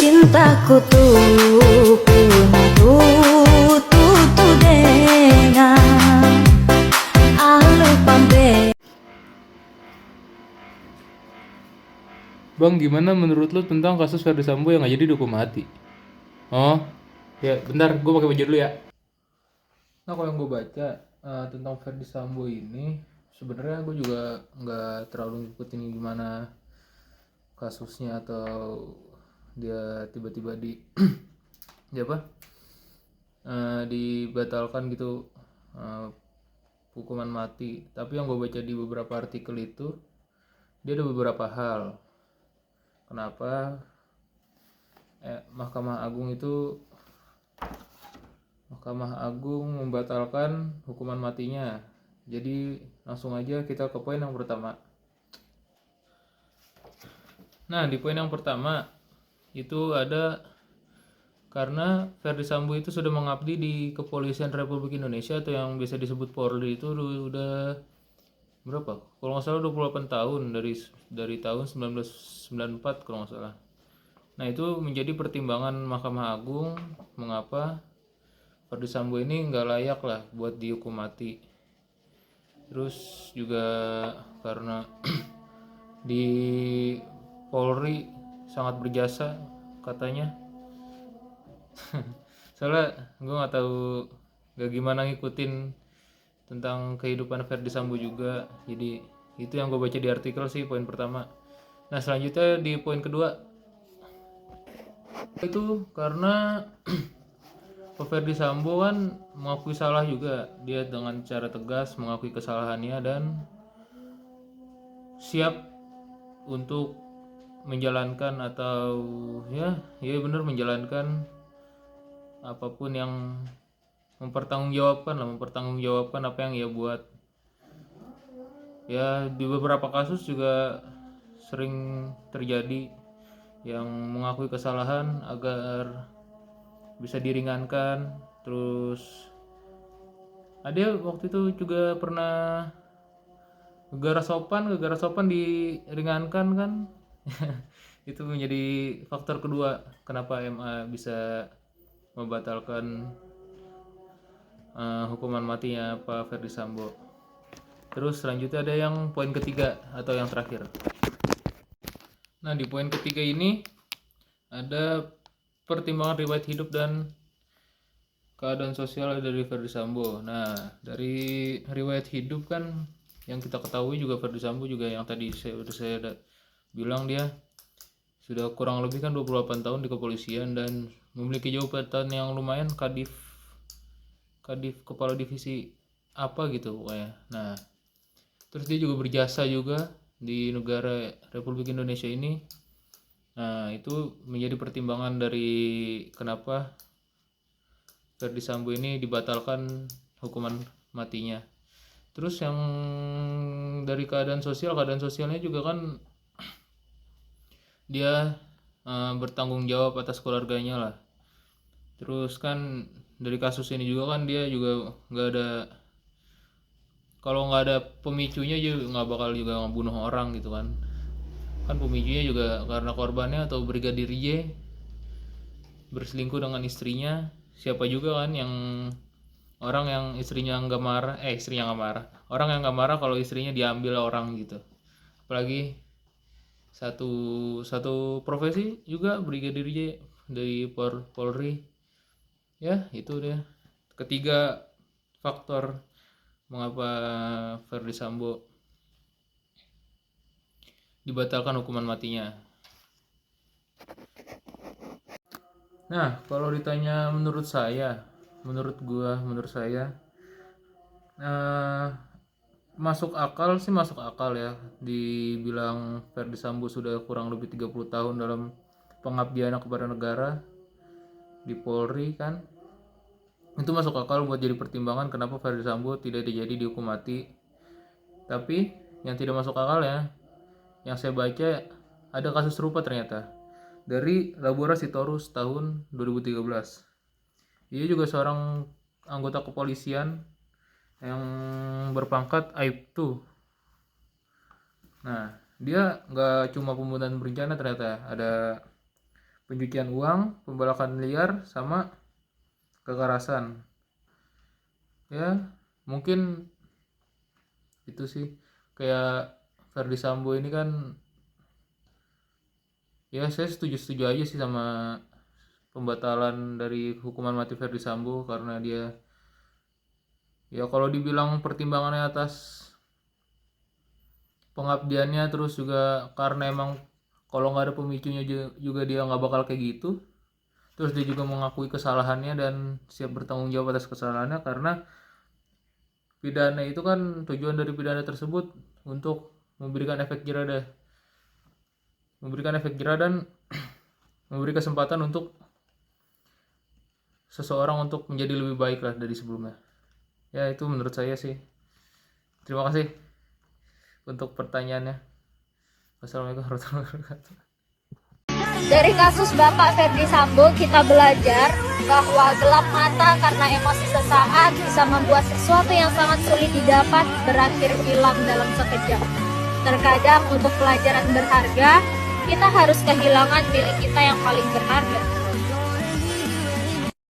cintaku tuh penuh tutu dengan alu pambe. Bang, gimana menurut lu tentang kasus Ferdy Sambo yang nggak jadi dihukum mati? Oh, ya bentar, gue pakai baju dulu ya. Nah, kalau yang gue baca tentang Ferdy Sambo ini, sebenarnya gue juga nggak terlalu ngikutin gimana kasusnya atau dia tiba-tiba di apa? Dibatalkan gitu eh, hukuman mati. Tapi yang gue baca di beberapa artikel itu, dia ada beberapa hal. Kenapa Mahkamah Agung membatalkan hukuman matinya. Jadi langsung aja kita ke poin yang pertama. Nah, di poin yang pertama itu ada karena Ferdy Sambo itu sudah mengabdi di Kepolisian Republik Indonesia atau yang biasa disebut Polri itu udah berapa? Kalau nggak salah 28 tahun dari tahun 1994 kalau nggak salah. Nah, itu menjadi pertimbangan Mahkamah Agung mengapa Ferdy Sambo ini nggak layak lah buat dihukum mati. Terus juga karena di Polri sangat berjasa katanya. Soalnya gue nggak tahu gak gimana ngikutin tentang kehidupan Ferdy Sambo juga. Jadi itu yang gue baca di artikel sih poin pertama. Nah, selanjutnya di poin kedua itu karena Pak Ferdy Sambo kan mengakui salah juga. Dia dengan cara tegas mengakui kesalahannya dan siap untuk menjalankan atau ya benar menjalankan apapun yang mempertanggungjawabkan apa yang ia buat. Ya, di beberapa kasus juga sering terjadi yang mengakui kesalahan agar bisa diringankan. Terus ada waktu itu juga pernah gegara sopan diringankan kan. Itu menjadi faktor kedua kenapa MA bisa membatalkan hukuman matinya Pak Ferdy Sambo. Terus selanjutnya ada yang poin ketiga atau yang terakhir. Nah, di poin ketiga ini ada pertimbangan riwayat hidup dan keadaan sosial dari Ferdy Sambo. Nah, dari riwayat hidup kan yang kita ketahui juga Ferdy Sambo juga yang tadi saya bilang dia sudah kurang lebih kan 28 tahun di kepolisian dan memiliki jabatan yang lumayan kadif kepala divisi apa gitu pokoknya. Nah, terus dia juga berjasa juga di negara Republik Indonesia ini. Nah, itu menjadi pertimbangan dari kenapa Ferdy Sambo ini dibatalkan hukuman matinya. Terus yang dari keadaan sosialnya juga kan dia bertanggung jawab atas keluarganya lah. Terus kan dari kasus ini juga kan dia juga nggak ada, kalau nggak ada pemicunya juga nggak bakal juga ngebunuh orang gitu kan. Kan pemicunya juga karena korbannya atau Brigadir Y berselingkuh dengan istrinya. Siapa juga kan yang orang yang istrinya nggak marah, orang yang nggak marah kalau istrinya diambil orang gitu. Apalagi satu satu profesi juga Brigadir J dari Polri. Ya, itu dia ketiga faktor mengapa Ferdy Sambo dibatalkan hukuman matinya. Nah, kalau ditanya menurut saya eh, masuk akal ya dibilang Ferdy Sambo sudah kurang lebih 30 tahun dalam pengabdian kepada negara di Polri kan. Itu masuk akal buat jadi pertimbangan kenapa Ferdy Sambo tidak jadi dihukum mati. Tapi yang tidak masuk akal ya, yang saya baca ada kasus serupa ternyata dari Labora Sitorus tahun 2013. Dia juga seorang anggota kepolisian yang berpangkat Aibtu. Nah, dia nggak cuma pembunuhan berencana ternyata, ada pencucian uang, pembalakan liar, sama kekerasan. Ya, mungkin itu sih. Kayak Ferdi Sambo ini kan, ya saya setuju aja sih sama pembatalan dari hukuman mati Ferdi Sambo, karena dia, ya kalau dibilang pertimbangannya atas pengabdiannya, terus juga karena emang kalau nggak ada pemicunya juga dia nggak bakal kayak gitu. Terus dia juga mengakui kesalahannya dan siap bertanggung jawab atas kesalahannya, karena pidana itu kan, tujuan dari pidana tersebut untuk memberikan efek jerah dan memberi kesempatan untuk seseorang untuk menjadi lebih baik lah dari sebelumnya. Ya itu menurut saya sih. Terima kasih untuk pertanyaannya. Wassalamualaikum warahmatullahi wabarakatuh. Dari kasus Bapak Ferdi Sambo kita belajar bahwa gelap mata karena emosi sesaat bisa membuat sesuatu yang sangat sulit didapat berakhir hilang dalam sekejap. Terkadang untuk pelajaran berharga, kita harus kehilangan milik kita yang paling berharga.